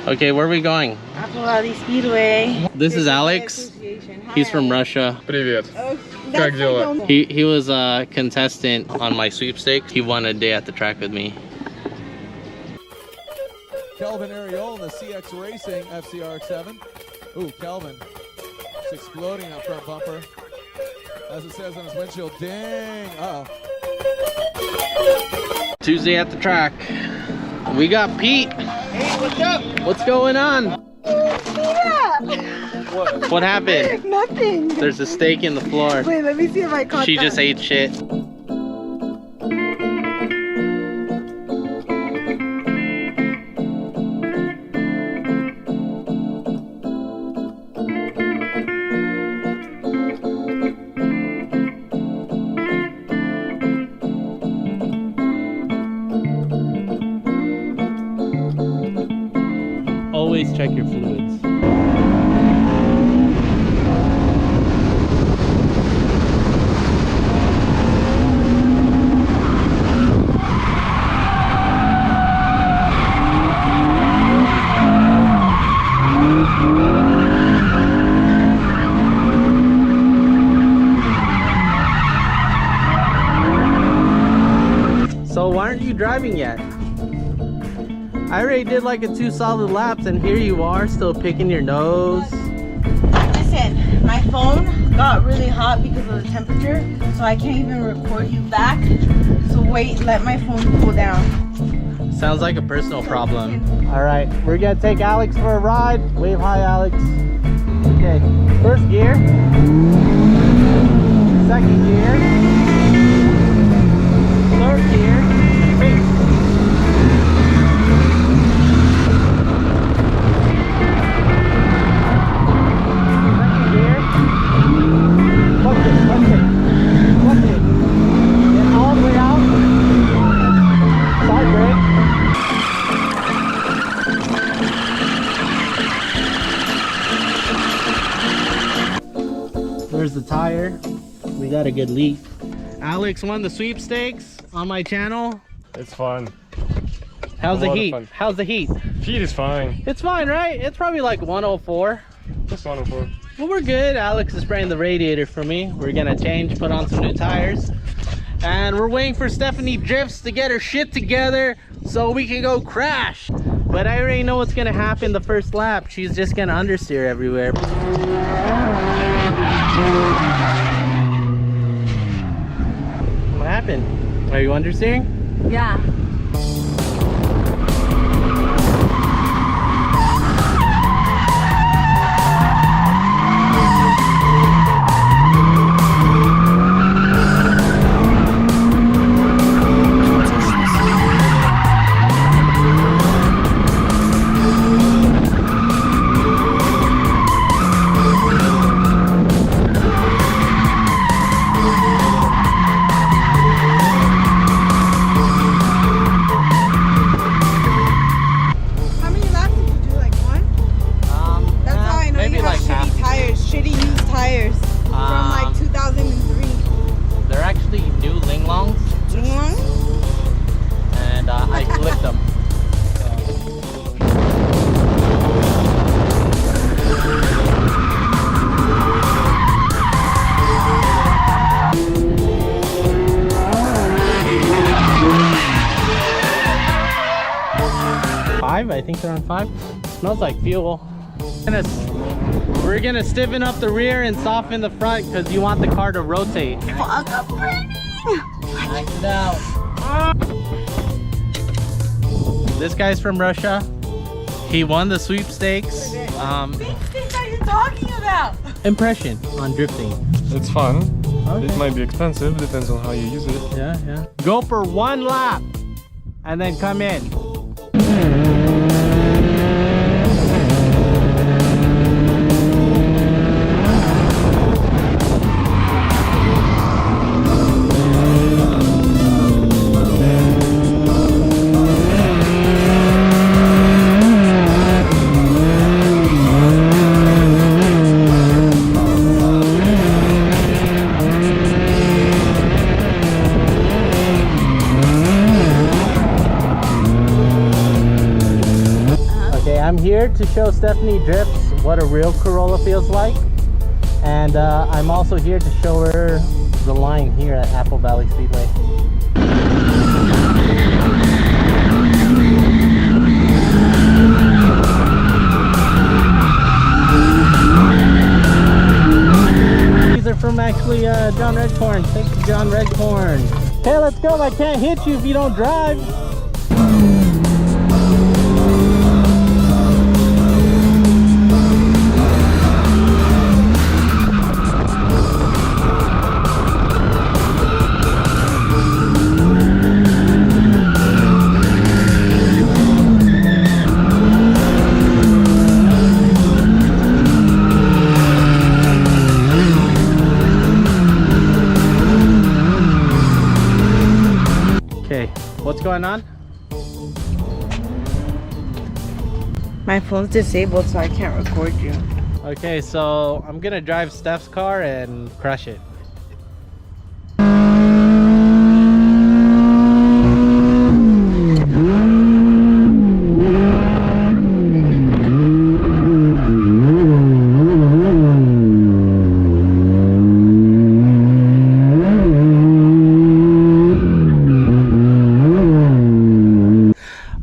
Okay, where are we going? Speedway. This is Alex. He's from Russia. Привет. Как дела? He was a contestant on my sweepstakes. He won a day at the track with me. Kelvin Ariel in the CX Racing FCRX7. Ooh, Kelvin. It's exploding out front bumper. As it says on his windshield, dang. Uh-oh. Tuesday at the track. We got Pete. Hey, what's up? What's going on? What happened? Nothing. There's a steak in the floor. Wait, let me see if I caught She that. just ate shit. Always check your fluids. So why aren't you driving yet? I already did like 2 solid laps and here you are still picking your nose. Listen, my phone got really hot because of the temperature, so I can't even record you back. So wait, let my phone cool down. Sounds like a personal problem. All right, we're gonna take Alex for a ride. Wave hi, Alex. Okay, first gear, second gear, third gear, wait. There's the tire. We got a good leak. Alex won the sweepstakes on my channel. It's fun. How's the A lot of heat? fun. How's the heat? Heat is fine. It's fine, right? It's probably like 104. Just 104. Well, we're good. Alex is spraying the radiator for me. We're gonna change, put on some new tires. And we're waiting for Stephanie Drifts to get her shit together so we can go crash. But I already know what's gonna happen the first lap. She's just gonna understeer everywhere. What happened? Are you understeering? Yeah. From like 2003. They're actually new Ling Longs. Ling Long? And I flipped them. Five? I think they're on 5. Smells like fuel. We're gonna stiffen up the rear and soften the front because you want the car to rotate. Fuck up, Knock it out. This guy's from Russia. He won the sweepstakes. Big thing that you're talking about. Impression on drifting. It's fun. Okay. It might be expensive, depends on how you use it. Yeah, yeah. Go for 1 lap and then come in. here to show Stephanie Drifts what a real Corolla feels like. And I'm also here to show her the line here at Apple Valley Speedway. These are from actually John Redcorn. Thanks to John Redcorn. Hey, let's go. I can't hit you if you don't drive. Okay, what's going on? My phone's disabled, so I can't record you. Okay, so I'm gonna drive Steph's car and crush it.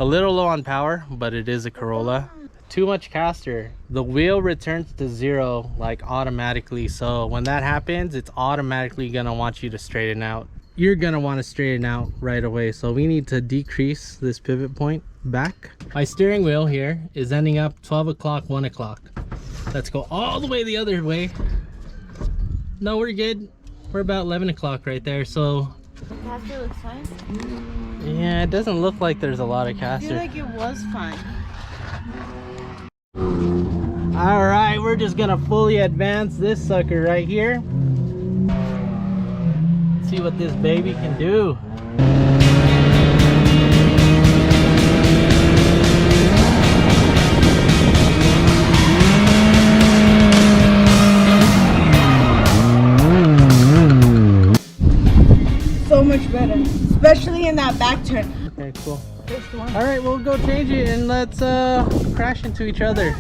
A little low on power, but it is a Corolla. Too much caster. The wheel returns to zero like automatically, so when that happens, it's automatically gonna want you to straighten out. You're gonna want to straighten out right away, so we need to decrease this pivot point back. My steering wheel here is ending up 12 o'clock, 1 o'clock. Let's go all the way the other way. No, we're good. We're about 11 o'clock right there, so The caster looks fine. yeah, it doesn't look like there's a lot of I caster. feel like it was fine. All right, we're just gonna fully advance this sucker right here. See what this baby can do. So much better, especially in that back turn. Okay, cool. First one. All right, we'll go change it and let's crash into each other.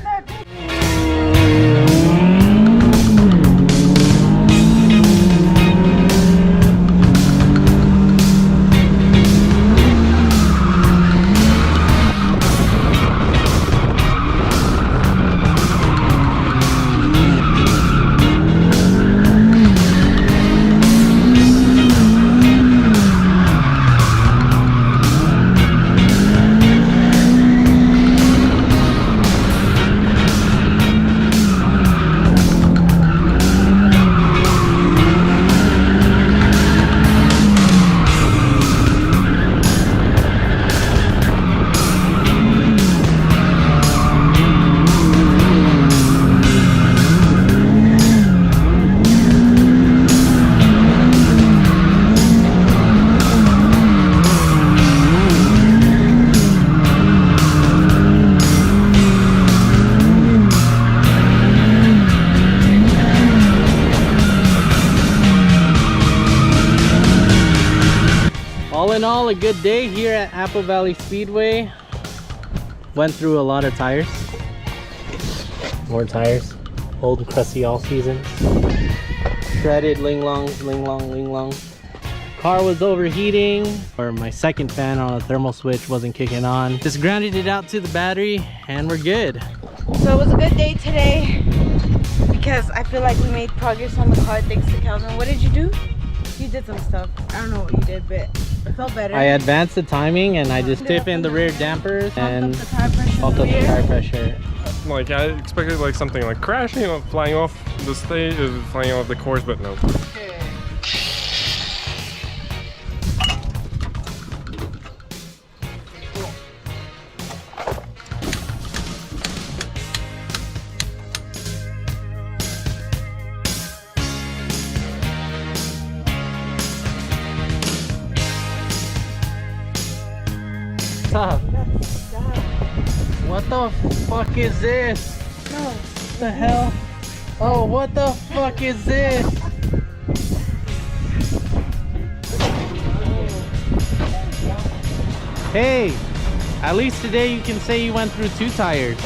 All in all, a good day here at Apple Valley Speedway. Went through a lot of tires. More tires. Old and crusty all seasons. Shredded Ling Long. Car was overheating, or my second fan on a thermal switch wasn't kicking on. Just grounded it out to the battery and we're good. So it was a good day today because I feel like we made progress on the car thanks to Calvin. What did you do? You did some stuff. I don't know what you did, but it felt better. I advanced the timing and I just tip in the rear dampers and bumped up the tire pressure. Like I expected like something like crashing or flying off the stage, flying off the course, but no. Stop. What the fuck is this? No. What the hell? Oh, what the fuck is this? Hey, at least today you can say you went through 2 tires.